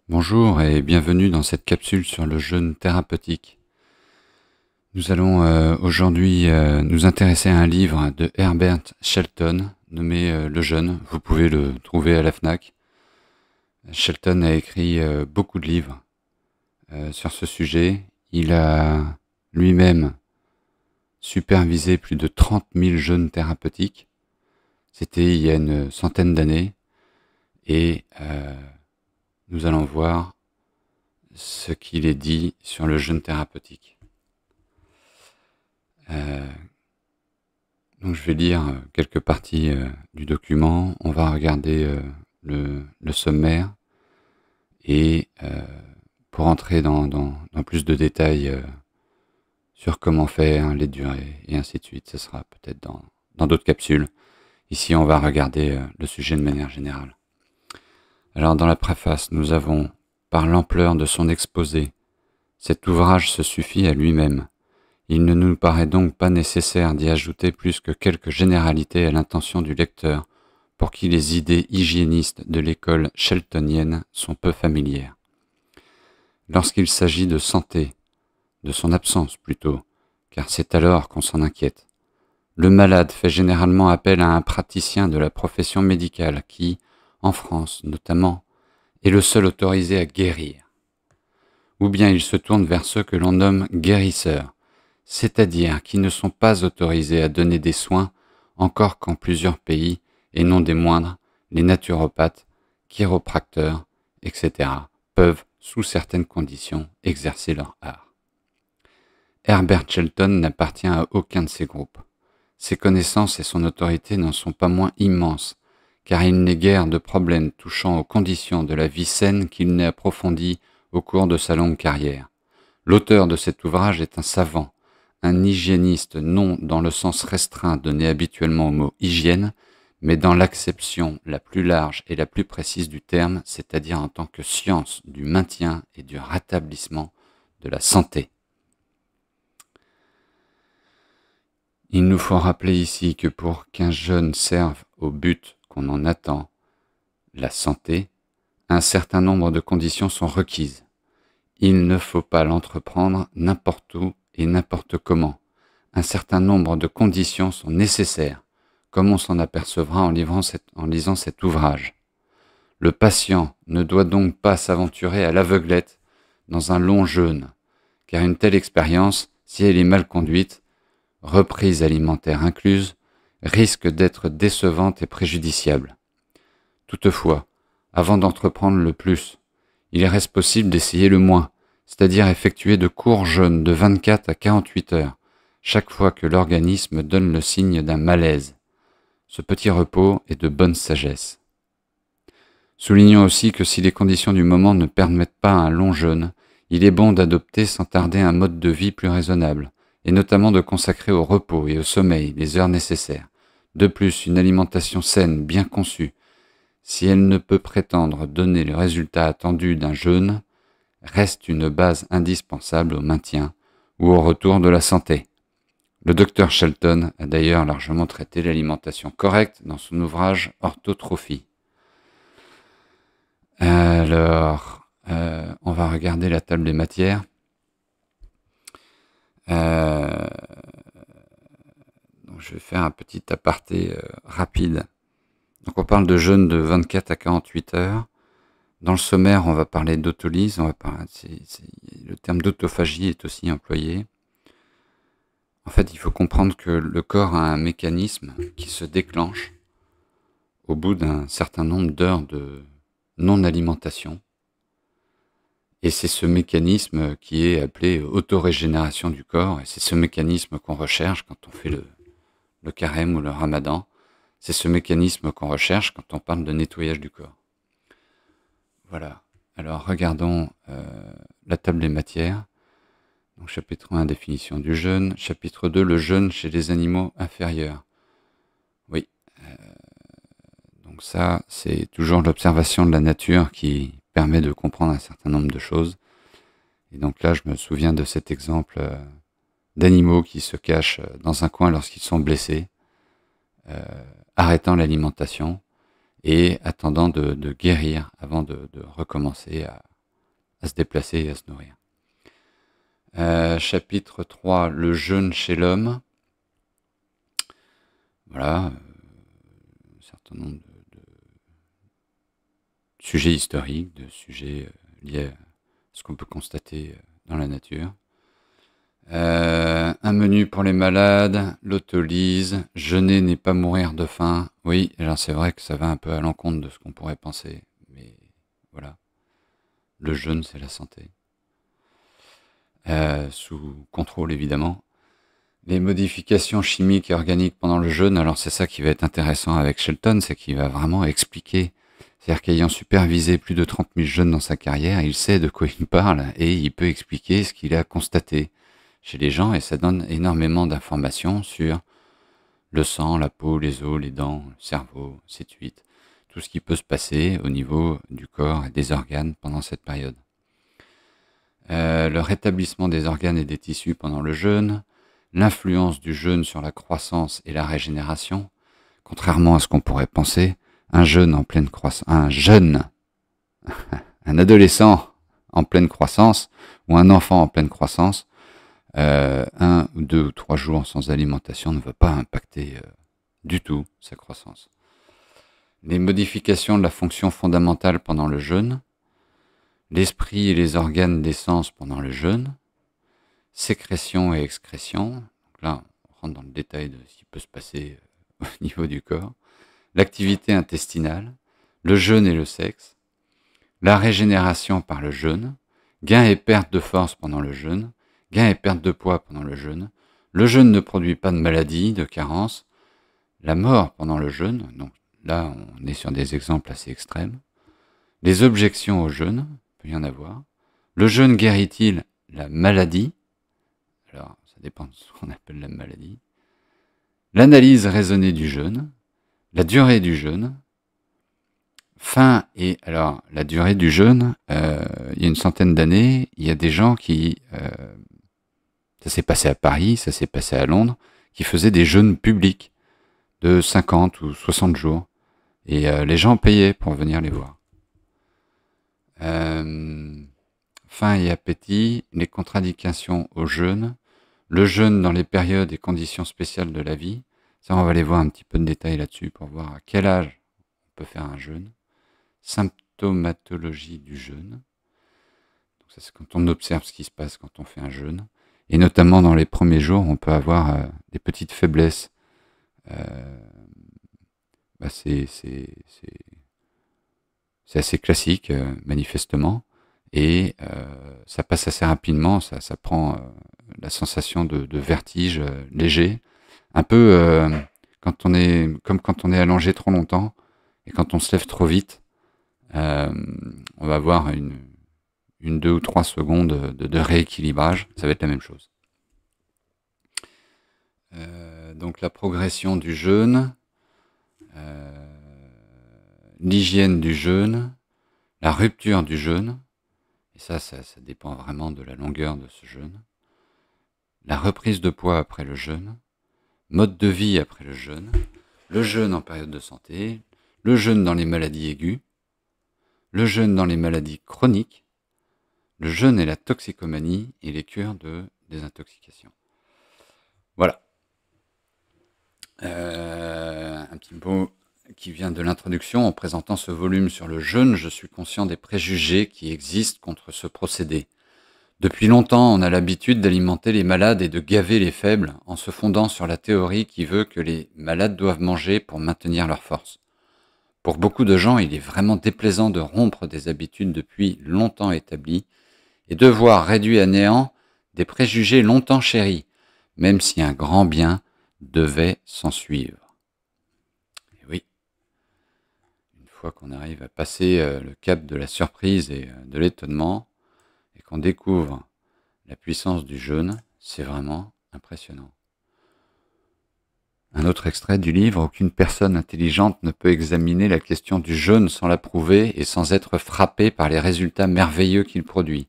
Bonjour et bienvenue dans cette capsule sur le jeûne thérapeutique. Nous allons aujourd'hui nous intéresser à un livre de Herbert Shelton nommé Le jeûne. Vous pouvez le trouver à la FNAC. Shelton a écrit beaucoup de livres sur ce sujet. Il a lui-même supervisé plus de 30 000 jeûnes thérapeutiques. C'était il y a une centaine d'années et nous allons voir ce qu'il est dit sur le jeûne thérapeutique. Donc je vais lire quelques parties du document, on va regarder le sommaire et pour entrer dans plus de détails sur comment faire, les durées et ainsi de suite, ce sera peut-être dans d'autres capsules. Ici on va regarder le sujet de manière générale. Alors dans la préface, nous avons « Par l'ampleur de son exposé, cet ouvrage se suffit à lui-même. Il ne nous paraît donc pas nécessaire d'y ajouter plus que quelques généralités à l'intention du lecteur, pour qui les idées hygiénistes de l'école sheltonienne sont peu familières. Lorsqu'il s'agit de santé, de son absence plutôt, car c'est alors qu'on s'en inquiète, le malade fait généralement appel à un praticien de la profession médicale qui, en France notamment, est le seul autorisé à guérir. Ou bien il se tourne vers ceux que l'on nomme guérisseurs, c'est-à-dire qui ne sont pas autorisés à donner des soins, encore qu'en plusieurs pays, et non des moindres, les naturopathes, chiropracteurs, etc., peuvent, sous certaines conditions, exercer leur art. Herbert Shelton n'appartient à aucun de ces groupes. Ses connaissances et son autorité n'en sont pas moins immenses, car il n'est guère de problèmes touchant aux conditions de la vie saine qu'il n'ait approfondi au cours de sa longue carrière. L'auteur de cet ouvrage est un savant, un hygiéniste non dans le sens restreint donné habituellement au mot hygiène, mais dans l'acception la plus large et la plus précise du terme, c'est-à-dire en tant que science du maintien et du rétablissement de la santé. Il nous faut rappeler ici que pour qu'un jeûne serve au but qu'on en attend, la santé, un certain nombre de conditions sont requises. Il ne faut pas l'entreprendre n'importe où et n'importe comment. Un certain nombre de conditions sont nécessaires, comme on s'en apercevra en lisant cet ouvrage. Le patient ne doit donc pas s'aventurer à l'aveuglette dans un long jeûne, car une telle expérience, si elle est mal conduite, reprise alimentaire incluse, risque d'être décevante et préjudiciable. Toutefois, avant d'entreprendre le plus, il reste possible d'essayer le moins, c'est-à-dire effectuer de courts jeûnes de 24 à 48 heures, chaque fois que l'organisme donne le signe d'un malaise. Ce petit repos est de bonne sagesse. Soulignons aussi que si les conditions du moment ne permettent pas un long jeûne, il est bon d'adopter sans tarder un mode de vie plus raisonnable, et notamment de consacrer au repos et au sommeil les heures nécessaires. De plus, une alimentation saine, bien conçue, si elle ne peut prétendre donner le résultat attendu d'un jeûne, reste une base indispensable au maintien ou au retour de la santé. Le docteur Shelton a d'ailleurs largement traité l'alimentation correcte dans son ouvrage Orthotrophie. Alors, on va regarder la table des matières. Donc je vais faire un petit aparté rapide. Donc on parle de jeûne de 24 à 48 heures. Dans le sommaire, on va parler d'autolyse, le terme d'autophagie est aussi employé. En fait, il faut comprendre que le corps a un mécanisme qui se déclenche au bout d'un certain nombre d'heures de non-alimentation. Et c'est ce mécanisme qui est appelé autorégénération du corps, et c'est ce mécanisme qu'on recherche quand on fait le carême ou le ramadan. C'est ce mécanisme qu'on recherche quand on parle de nettoyage du corps. Voilà. Alors regardons la table des matières. Donc, chapitre 1, définition du jeûne. Chapitre 2, le jeûne chez les animaux inférieurs. Oui. Donc ça, c'est toujours l'observation de la nature qui permet de comprendre un certain nombre de choses. Et donc là, je me souviens de cet exemple d'animaux qui se cachent dans un coin lorsqu'ils sont blessés, arrêtant l'alimentation et attendant de guérir avant de recommencer se déplacer et à se nourrir. Chapitre 3, le jeûne chez l'homme. Voilà, un certain nombre de sujets historiques, de sujets liés à ce qu'on peut constater dans la nature. Un menu pour les malades, l'autolyse, jeûner n'est pas mourir de faim. Oui, alors c'est vrai que ça va un peu à l'encontre de ce qu'on pourrait penser, mais voilà. Le jeûne, c'est la santé. Sous contrôle, évidemment. Les modifications chimiques et organiques pendant le jeûne, alors c'est ça qui va être intéressant avec Shelton, c'est qu'il va vraiment expliquer. C'est-à-dire qu'ayant supervisé plus de 30 000 jeûnes dans sa carrière, il sait de quoi il parle et il peut expliquer ce qu'il a constaté chez les gens, et ça donne énormément d'informations sur le sang, la peau, les os, les dents, le cerveau, ainsi de suite. Tout ce qui peut se passer au niveau du corps et des organes pendant cette période. Le rétablissement des organes et des tissus pendant le jeûne, l'influence du jeûne sur la croissance et la régénération. Contrairement à ce qu'on pourrait penser, un jeune en pleine croissance, un adolescent en pleine croissance ou un enfant en pleine croissance, 1 ou 2 ou 3 jours sans alimentation ne va pas impacter du tout sa croissance. Les modifications de la fonction fondamentale pendant le jeûne, l'esprit et les organes des sens pendant le jeûne, sécrétion et excrétion, donc là on rentre dans le détail de ce qui peut se passer au niveau du corps, l'activité intestinale, le jeûne et le sexe, la régénération par le jeûne, gain et perte de force pendant le jeûne, gain et perte de poids pendant le jeûne ne produit pas de maladie, de carence, la mort pendant le jeûne, donc là on est sur des exemples assez extrêmes, les objections au jeûne, il peut y en avoir, le jeûne guérit-il la maladie, alors ça dépend de ce qu'on appelle la maladie, l'analyse raisonnée du jeûne, la durée du jeûne, fin et alors la durée du jeûne, il y a une centaine d'années, il y a des gens qui, ça s'est passé à Paris, ça s'est passé à Londres, qui faisaient des jeûnes publics de 50 ou 60 jours. Et les gens payaient pour venir les voir. Faim et appétit, les contre-indications au jeûne, le jeûne dans les périodes et conditions spéciales de la vie. Ça, on va aller voir un petit peu de détails là-dessus pour voir à quel âge on peut faire un jeûne. Symptomatologie du jeûne. Donc ça, c'est quand on observe ce qui se passe quand on fait un jeûne. Et notamment dans les premiers jours, on peut avoir des petites faiblesses. C'est assez classique, manifestement. Et ça passe assez rapidement, ça prend la sensation de vertige léger. Un peu comme quand on est allongé trop longtemps et quand on se lève trop vite, on va avoir une 2 ou 3 secondes de rééquilibrage, ça va être la même chose. Donc la progression du jeûne, l'hygiène du jeûne, la rupture du jeûne, et ça dépend vraiment de la longueur de ce jeûne, la reprise de poids après le jeûne, mode de vie après le jeûne en période de santé, le jeûne dans les maladies aiguës, le jeûne dans les maladies chroniques, le jeûne et la toxicomanie et les cures de désintoxication. Voilà. Un petit mot qui vient de l'introduction. En présentant ce volume sur le jeûne, je suis conscient des préjugés qui existent contre ce procédé. Depuis longtemps, on a l'habitude d'alimenter les malades et de gaver les faibles en se fondant sur la théorie qui veut que les malades doivent manger pour maintenir leur force. Pour beaucoup de gens, il est vraiment déplaisant de rompre des habitudes depuis longtemps établies et de voir réduits à néant des préjugés longtemps chéris, même si un grand bien devait s'en suivre. Et oui, une fois qu'on arrive à passer le cap de la surprise et de l'étonnement, et qu'on découvre la puissance du jeûne, c'est vraiment impressionnant. Un autre extrait du livre, aucune personne intelligente ne peut examiner la question du jeûne sans l'approuver et sans être frappée par les résultats merveilleux qu'il produit.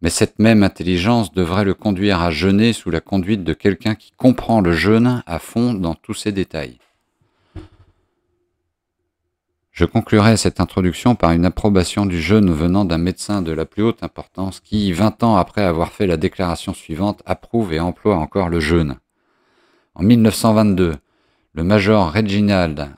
Mais cette même intelligence devrait le conduire à jeûner sous la conduite de quelqu'un qui comprend le jeûne à fond dans tous ses détails. Je conclurai cette introduction par une approbation du jeûne venant d'un médecin de la plus haute importance qui, 20 ans après avoir fait la déclaration suivante, approuve et emploie encore le jeûne. En 1922, le major Reginald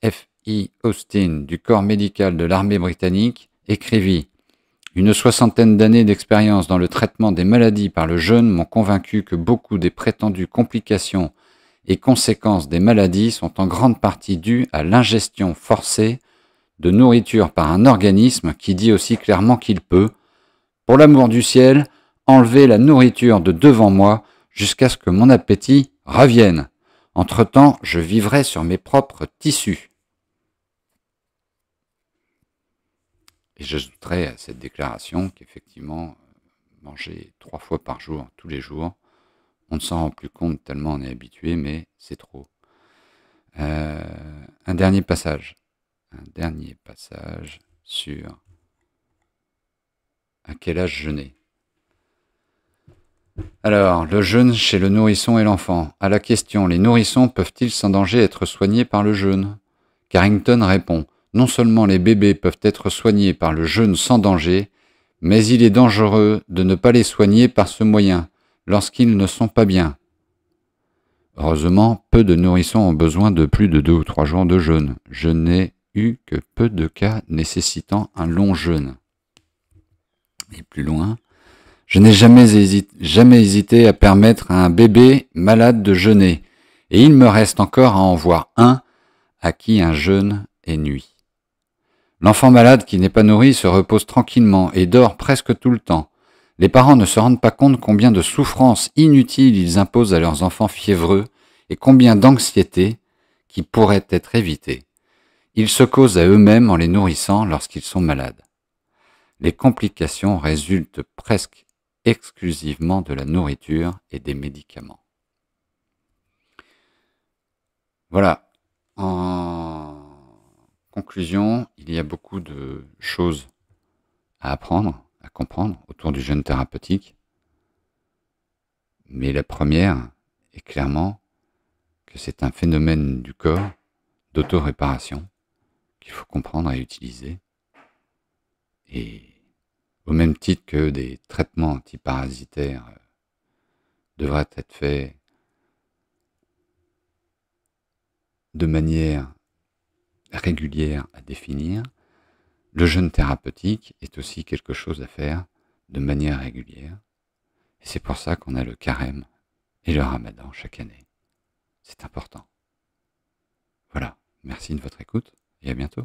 F. E. Austin du corps médical de l'armée britannique écrivit « Une 60aine d'années d'expérience dans le traitement des maladies par le jeûne m'ont convaincu que beaucoup des prétendues complications et conséquences des maladies sont en grande partie dues à l'ingestion forcée de nourriture par un organisme qui dit aussi clairement qu'il peut, pour l'amour du ciel, enlever la nourriture de devant moi jusqu'à ce que mon appétit revienne. Entre-temps, je vivrai sur mes propres tissus. » Et j'ajouterai à cette déclaration qu'effectivement, manger 3 fois par jour, tous les jours, on ne s'en rend plus compte tellement on est habitué, mais c'est trop. Un dernier passage sur à quel âge jeûner. Alors, le jeûne chez le nourrisson et l'enfant. À la question, les nourrissons peuvent-ils sans danger être soignés par le jeûne? Carrington répond, non seulement les bébés peuvent être soignés par le jeûne sans danger, mais il est dangereux de ne pas les soigner par ce moyen, lorsqu'ils ne sont pas bien. Heureusement, peu de nourrissons ont besoin de plus de 2 ou 3 jours de jeûne. Je n'ai eu que peu de cas nécessitant un long jeûne. Et plus loin, je n'ai jamais hésité à permettre à un bébé malade de jeûner, et il me reste encore à en voir un à qui un jeûne est nuit. L'enfant malade qui n'est pas nourri se repose tranquillement et dort presque tout le temps. Les parents ne se rendent pas compte combien de souffrances inutiles ils imposent à leurs enfants fiévreux et combien d'anxiété qui pourrait être évitée. Ils se causent à eux-mêmes en les nourrissant lorsqu'ils sont malades. Les complications résultent presque exclusivement de la nourriture et des médicaments. Voilà. En conclusion, il y a beaucoup de choses à apprendre, à comprendre autour du jeûne thérapeutique. Mais la première est clairement que c'est un phénomène du corps d'auto-réparation qu'il faut comprendre et utiliser. Et au même titre que des traitements antiparasitaires devraient être faits de manière régulière à définir, le jeûne thérapeutique est aussi quelque chose à faire de manière régulière. Et c'est pour ça qu'on a le carême et le ramadan chaque année. C'est important. Voilà, merci de votre écoute et à bientôt.